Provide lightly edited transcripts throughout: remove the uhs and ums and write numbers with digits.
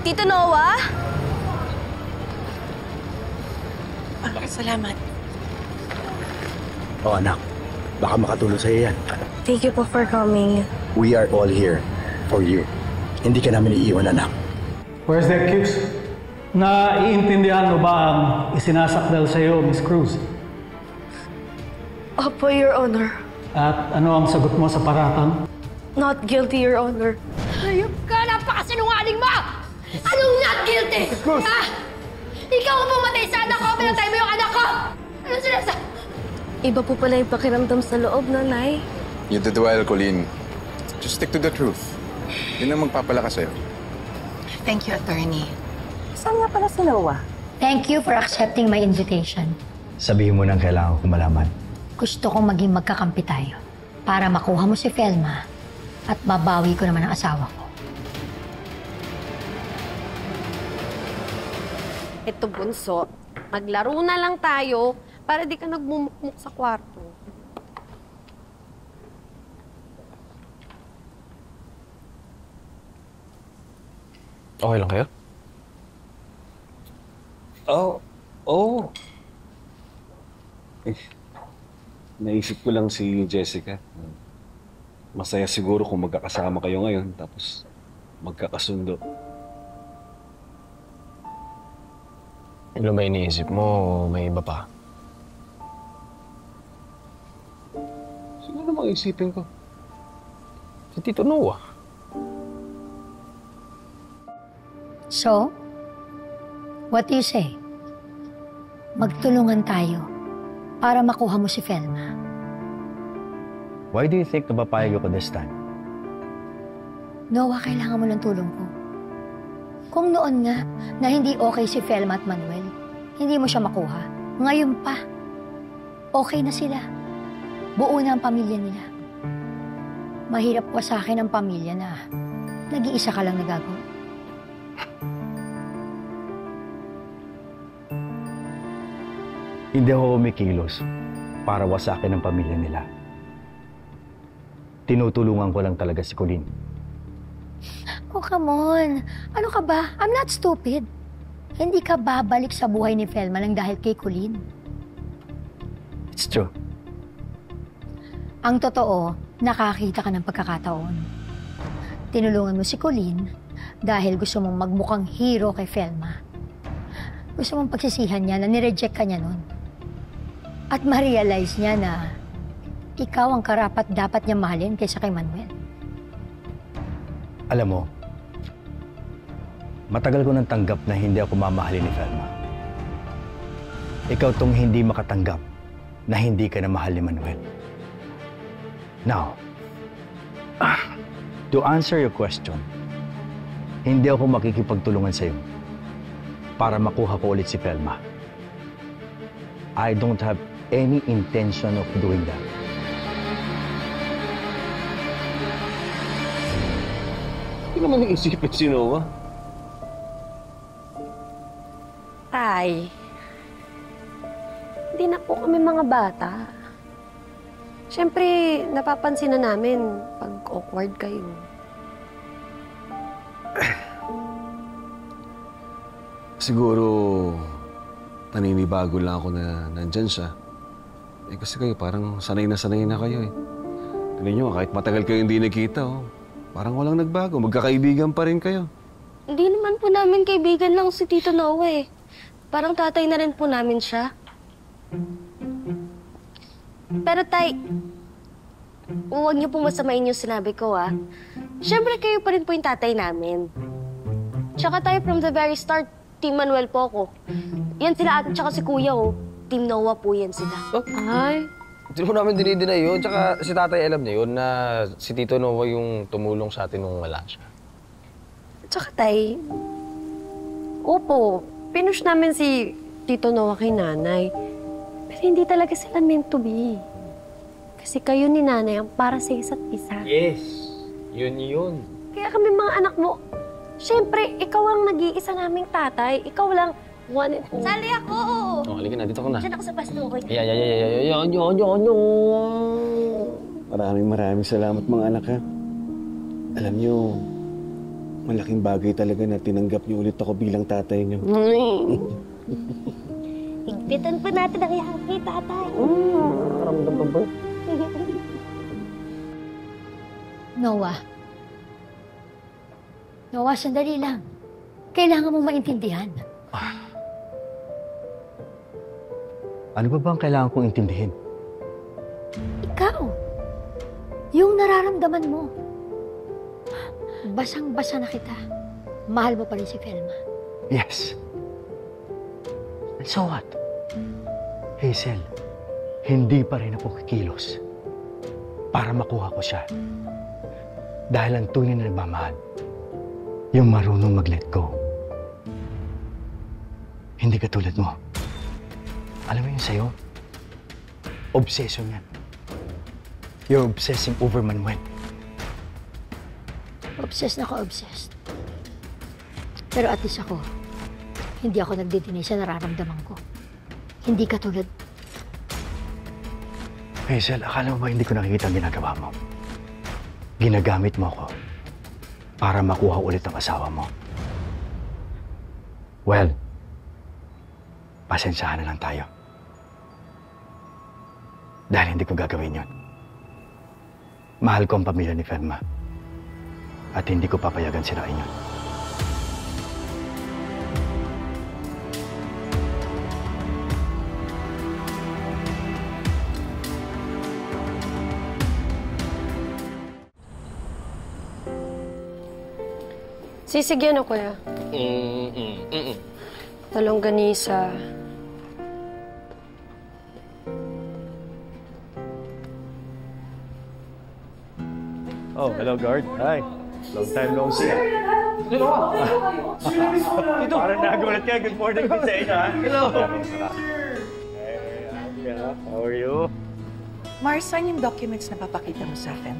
Tito Noah? Salamat. Oh, anak. Baka makatulong sa'yo yan. Thank you po for coming. We are all here for you. Hindi ka namin iiwan, anak. Where's that kiss? Naiintindihan mo ba ang isinasakdal sa'yo, Miss Cruz? Opo, Your Honor. At ano ang sagot mo sa paratang? Not guilty, Your Honor. Hayop ka! Napakasinungaling mo! Anong not guilty? Ha? Ikaw ang pumatay sa anak ko! Pinatay mo yung anak ko! Anong sinasabi? Iba po pala yung pakiramdam sa loob, Nanay. You did well, Colleen. Just stick to the truth. Yun ang magpapalakas sa'yo. Thank you, attorney. Saan nga pala si Noah? Thank you for accepting my invitation. Sabihin mo nang kailangan ko malaman. Gusto kong maging magkakampi tayo para makuha mo si Felma at mabawi ko naman ang asawa ko. Ito, Bunso, maglaro na lang tayo para di ka nagmumukmuk sa kwarto. Okay lang kayo? Oo. Naisip ko lang si Jessica. Masaya siguro kung magkakasama kayo ngayon, tapos magkakasundo. Ano ba iniisip mo o may iba pa? Siguro namang isipin ko. Si Tito Noah. So, what do you say? Magtulungan tayo para makuha mo si Felma. Why do you think napapayag ako this time? Noah, kailangan mo ng tulong ko. Kung noon nga na hindi okay si Felma at Manuel, hindi mo siya makuha. Ngayon pa, okay na sila. Buo na ang pamilya nila. Mahirap pa sa akin ang pamilya na nag-iisa ka lang nagagawa. Hindi ako kumikilos para wasakin ang pamilya nila. Tinutulungan ko lang talaga si Colleen. Oh, come on. Ano ka ba? I'm not stupid. Hindi ka babalik sa buhay ni Felma lang dahil kay Colleen. It's true. Ang totoo, nakakita ka ng pagkakataon. Tinulungan mo si Colleen dahil gusto mong magmukhang hero kay Felma. Gusto mong pagsisihan niya na nireject ka niya nun. At ma-realize niya na ikaw ang karapat-dapat niya mahalin kaysa kay Manuel. Alam mo, matagal ko nang tanggap na hindi ako mamahalin ni Felma. Ikaw tong hindi makatanggap na hindi ka na mahal ni Manuel. Now, to answer your question, hindi ako makikipagtulungan sa'yo para makuha ko ulit si Felma. I don't have any intention of doing that. Hindi naman naisipin si Noah. Tay, hindi na po kami mga bata. Siyempre, napapansin na namin pag awkward kayo. Siguro, naninibago lang ako na nandyan siya. Eh kasi kayo, parang sanay na kayo eh. Tignan nyo, kahit matagal kayo hindi nakita, parang walang nagbago. Magkakaibigan pa rin kayo. Hindi naman po namin kaibigan lang si Tito Noah eh. Parang tatay na rin po namin siya. Pero tay, huwag niyo pong masamain yung sinabi ko ah. Siyempre kayo pa rin po yung tatay namin. Tsaka tayo from the very start, Team Manuel po ako. Yan sila ate tsaka si kuya oh. Team Noah po yan sila. Ay, hindi mo namin dinidinay yun. Tsaka si tatay alam niya yun na si Tito Noah yung tumulong sa atin nung wala siya. Tsaka tay, opo, pinush namin si Tito Noah kay nanay. Pero hindi talaga sila meant to be. Kasi kayo ni nanay ang para sa isa't isa. Yes, yun. Kaya kami mga anak mo, siyempre, ikaw ang nag-iisa naming tatay. Ikaw lang, one and only. Sali ako! Oh, halika na, dito ko na. Diyan ako sa pasto ko. Yan. Maraming salamat mga anak ha. Alam nyo, malaking bagay talaga na tinanggap niyo ulit ako bilang tatay niyo. Higpitan pa natin ang yaki, tatay. Karamdam pa ba? Noah. Noah, sandali lang. Kailangan mong maintindihan. Ano ba bang kailangan kong intindihin? Ikaw. Yung nararamdaman mo. Basang-basa na kita. Mahal mo pa rin si Felma. Yes. And so what? Hazel, hindi pa rin ako kikilos para makuha ko siya. Dahil ang tunay na nagmamahal, yung marunong mag-let go. Hindi katulad mo. Alam mo yun sa'yo? Obsession yan. You're obsessing over Manuel. Obsessed na ako, obsessed. Pero at least ako, hindi ako nagdidinay sa nararamdaman ko. Hindi katulad. Hazel, akala mo ba hindi ko nakikita ang ginagawa mo? Ginagamit mo ako para makuha ulit ang asawa mo. Well, pasensyahan na lang tayo. Dahil hindi ko gagawin yun. Mahal ko ang pamilya ni Felma. At hindi ko papayagan sirain yun. Sisigyan ako, kuya. Talong ganisa. Oh, hello, guard. Hi. Long time no see. Dito! Parang nagulat ka. Good morning din sa inyo, ha? Hello! Hey, how are you? Mars, saan yung documents na papakita mo sa akin?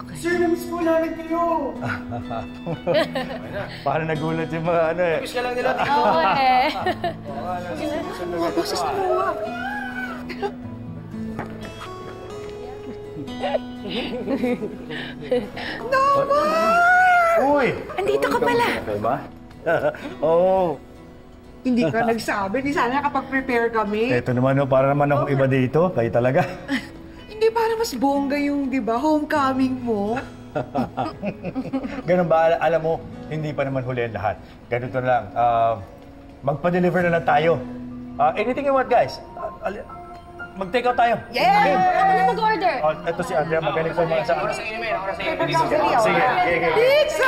Okay. Sir, namiss po namin kayo! Parang nagulat yung mga ano eh. Miss ka lang nila. Oo eh. Boses na mo. Uy! Andito ka pala. Okay ba? Oo. Hindi ka nagsabi. Di sana kapag-prepare kami. Ito naman, no, para naman akong iba dito. Kayo talaga. Hindi para mas bongga yung, di ba, homecoming mo? Ganun ba? Alam mo, hindi pa naman huli ang lahat. Ganito na lang. Magpa-deliver na lang tayo. Anything you want, guys? Mag-take out tayo. Yeah! Ano na mag-order? Ito si Andrea. Magaling sa mga sa... Oras sa inumin. Oras sa inumin. Sige. Pizza!